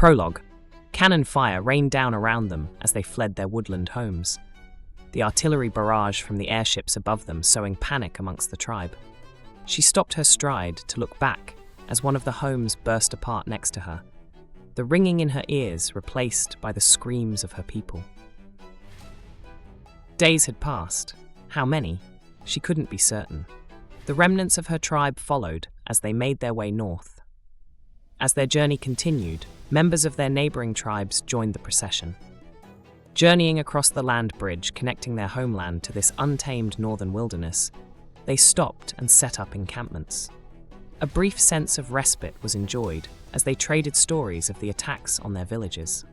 Prologue. Cannon fire rained down around them as they fled their woodland homes. The artillery barrage from the airships above them sowing panic amongst the tribe. She stopped her stride to look back as one of the homes burst apart next to her, the ringing in her ears replaced by the screams of her people. Days had passed. How many? She couldn't be certain. The remnants of her tribe followed as they made their way north. As their journey continued, members of their neighboring tribes joined the procession. Journeying across the land bridge connecting their homeland to this untamed northern wilderness, they stopped and set up encampments. A brief sense of respite was enjoyed as they traded stories of the attacks on their villages.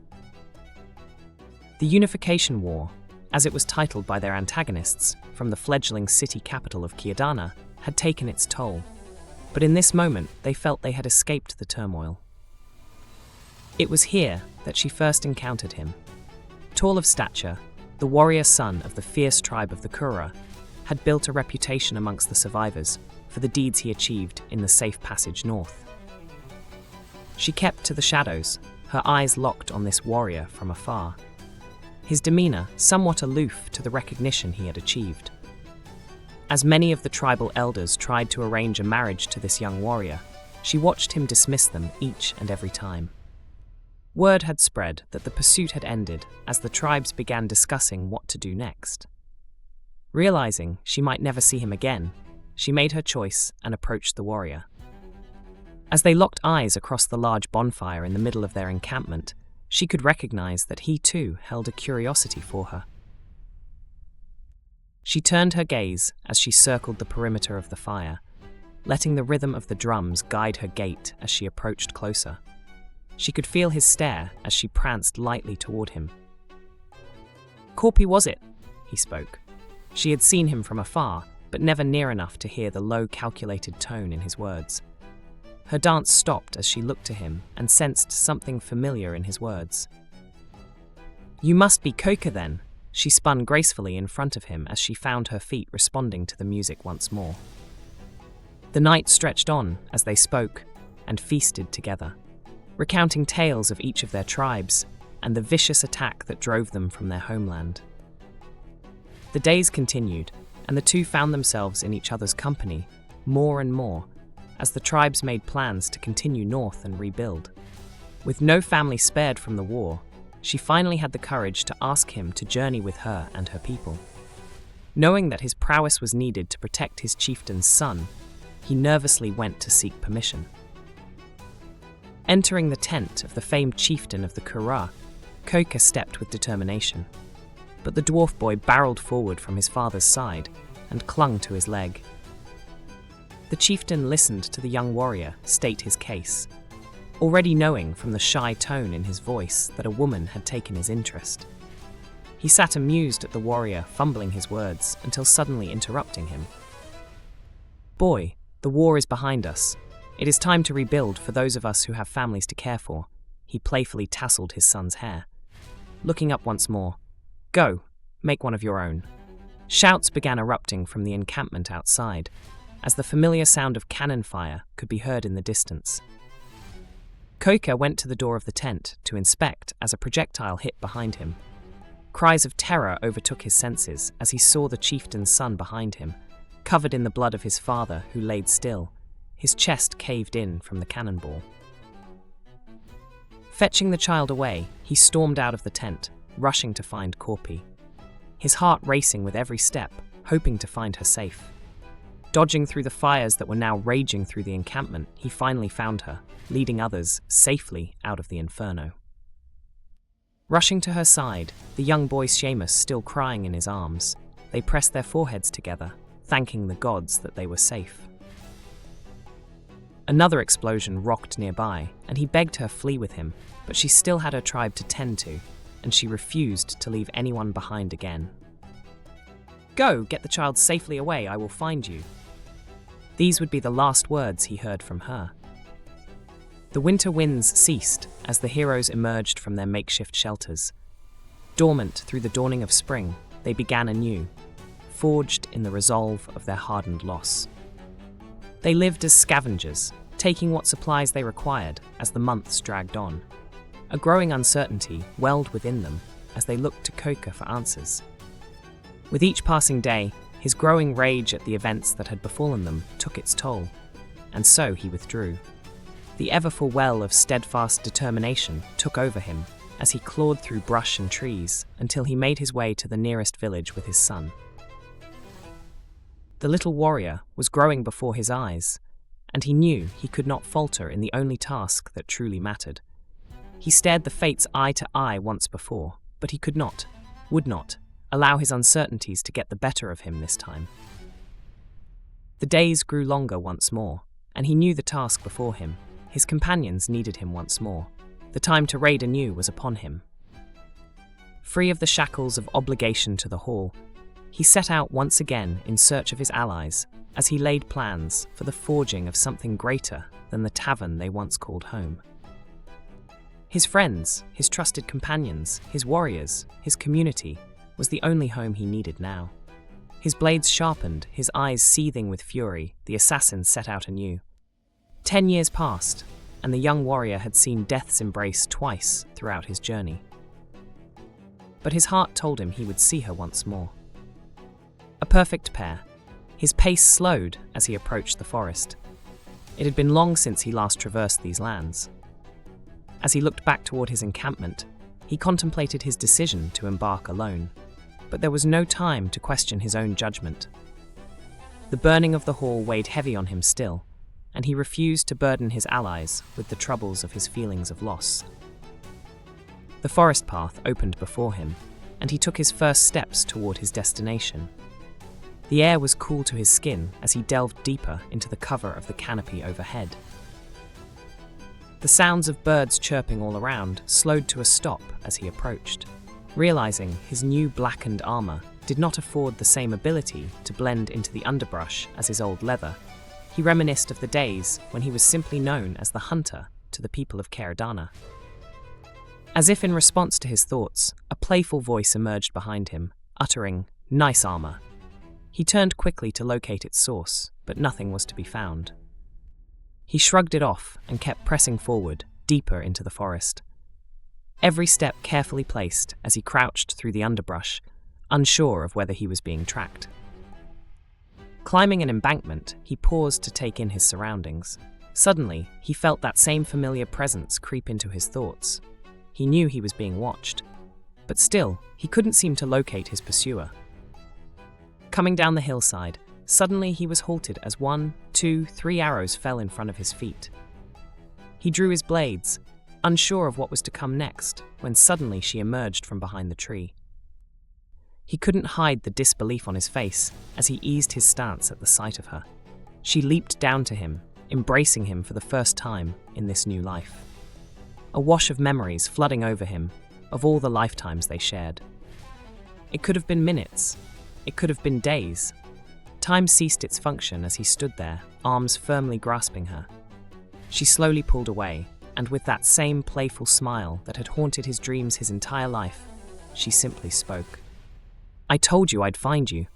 The Unification War, as it was titled by their antagonists from the fledgling city capital of Keyr'dana, had taken its toll, but in this moment they felt they had escaped the turmoil. It was here that she first encountered him. Tall of stature, the warrior son of the fierce tribe of the Köykkä had built a reputation amongst the survivors for the deeds he achieved in the safe passage north. She kept to the shadows, her eyes locked on this warrior from afar, his demeanor somewhat aloof to the recognition he had achieved. As many of the tribal elders tried to arrange a marriage to this young warrior, she watched him dismiss them each and every time. Word had spread that the pursuit had ended as the tribes began discussing what to do next. Realizing she might never see him again, she made her choice and approached the warrior. As they locked eyes across the large bonfire in the middle of their encampment, she could recognize that he too held a curiosity for her. She turned her gaze as she circled the perimeter of the fire, letting the rhythm of the drums guide her gait as she approached closer. She could feel his stare as she pranced lightly toward him. "Korppi, was it?" he spoke. She had seen him from afar, but never near enough to hear the low, calculated tone in his words. Her dance stopped as she looked to him and sensed something familiar in his words. "You must be Köykkä then." She spun gracefully in front of him as she found her feet responding to the music once more. The night stretched on as they spoke and feasted together, recounting tales of each of their tribes and the vicious attack that drove them from their homeland. The days continued, and the two found themselves in each other's company more and more as the tribes made plans to continue north and rebuild. With no family spared from the war, she finally had the courage to ask him to journey with her and her people. Knowing that his prowess was needed to protect his chieftain's son, he nervously went to seek permission. Entering the tent of the famed chieftain of the Köykkä, Köykkä stepped with determination. But the dwarf boy barreled forward from his father's side and clung to his leg. The chieftain listened to the young warrior state his case, already knowing from the shy tone in his voice that a woman had taken his interest. He sat amused at the warrior fumbling his words until suddenly interrupting him. "Boy, the war is behind us. It is time to rebuild for those of us who have families to care for." He playfully tousled his son's hair. Looking up once more, "Go, make one of your own." Shouts began erupting from the encampment outside, as the familiar sound of cannon fire could be heard in the distance. Köykkä went to the door of the tent to inspect as a projectile hit behind him. Cries of terror overtook his senses as he saw the chieftain's son behind him, covered in the blood of his father who laid still, his chest caved in from the cannonball. Fetching the child away, he stormed out of the tent, rushing to find Korppi, his heart racing with every step, hoping to find her safe. Dodging through the fires that were now raging through the encampment, he finally found her, leading others safely out of the inferno. Rushing to her side, the young boy Seamus still crying in his arms, they pressed their foreheads together, thanking the gods that they were safe. Another explosion rocked nearby, and he begged her flee with him, but she still had her tribe to tend to, and she refused to leave anyone behind again. "Go, get the child safely away, I will find you." These would be the last words he heard from her. The winter winds ceased as the heroes emerged from their makeshift shelters. Dormant through the dawning of spring, they began anew, forged in the resolve of their hardened loss. They lived as scavengers, taking what supplies they required as the months dragged on. A growing uncertainty welled within them as they looked to Köykkä for answers. With each passing day, his growing rage at the events that had befallen them took its toll, and so he withdrew. The ever-full well of steadfast determination took over him as he clawed through brush and trees until he made his way to the nearest village with his son. The little warrior was growing before his eyes, and he knew he could not falter in the only task that truly mattered. He stared the fates eye to eye once before, but he could not, would not, allow his uncertainties to get the better of him this time. The days grew longer once more, and he knew the task before him. His companions needed him once more. The time to raid anew was upon him. Free of the shackles of obligation to the hall, he set out once again in search of his allies as he laid plans for the forging of something greater than the tavern they once called home. His friends, his trusted companions, his warriors, his community was the only home he needed now. His blades sharpened, his eyes seething with fury, the assassin set out anew. 10 years passed, and the young warrior had seen death's embrace twice throughout his journey. But his heart told him he would see her once more. A perfect pair. His pace slowed as he approached the forest. It had been long since he last traversed these lands. As he looked back toward his encampment, he contemplated his decision to embark alone, but there was no time to question his own judgment. The burning of the hall weighed heavy on him still, and he refused to burden his allies with the troubles of his feelings of loss. The forest path opened before him, and he took his first steps toward his destination. The air was cool to his skin as he delved deeper into the cover of the canopy overhead. The sounds of birds chirping all around slowed to a stop as he approached. Realizing his new blackened armor did not afford the same ability to blend into the underbrush as his old leather, he reminisced of the days when he was simply known as the hunter to the people of Keyr'dana. As if in response to his thoughts, a playful voice emerged behind him, uttering, "Nice armor." He turned quickly to locate its source, but nothing was to be found. He shrugged it off and kept pressing forward, deeper into the forest. Every step carefully placed as he crouched through the underbrush, unsure of whether he was being tracked. Climbing an embankment, he paused to take in his surroundings. Suddenly, he felt that same familiar presence creep into his thoughts. He knew he was being watched, but still, he couldn't seem to locate his pursuer. Coming down the hillside, suddenly he was halted as 1, 2, 3 arrows fell in front of his feet. He drew his blades, unsure of what was to come next, when suddenly she emerged from behind the tree. He couldn't hide the disbelief on his face as he eased his stance at the sight of her. She leaped down to him, embracing him for the first time in this new life. A wash of memories flooding over him, of all the lifetimes they shared. It could have been minutes. It could have been days. Time ceased its function as he stood there, arms firmly grasping her. She slowly pulled away, and with that same playful smile that had haunted his dreams his entire life, she simply spoke. "I told you I'd find you."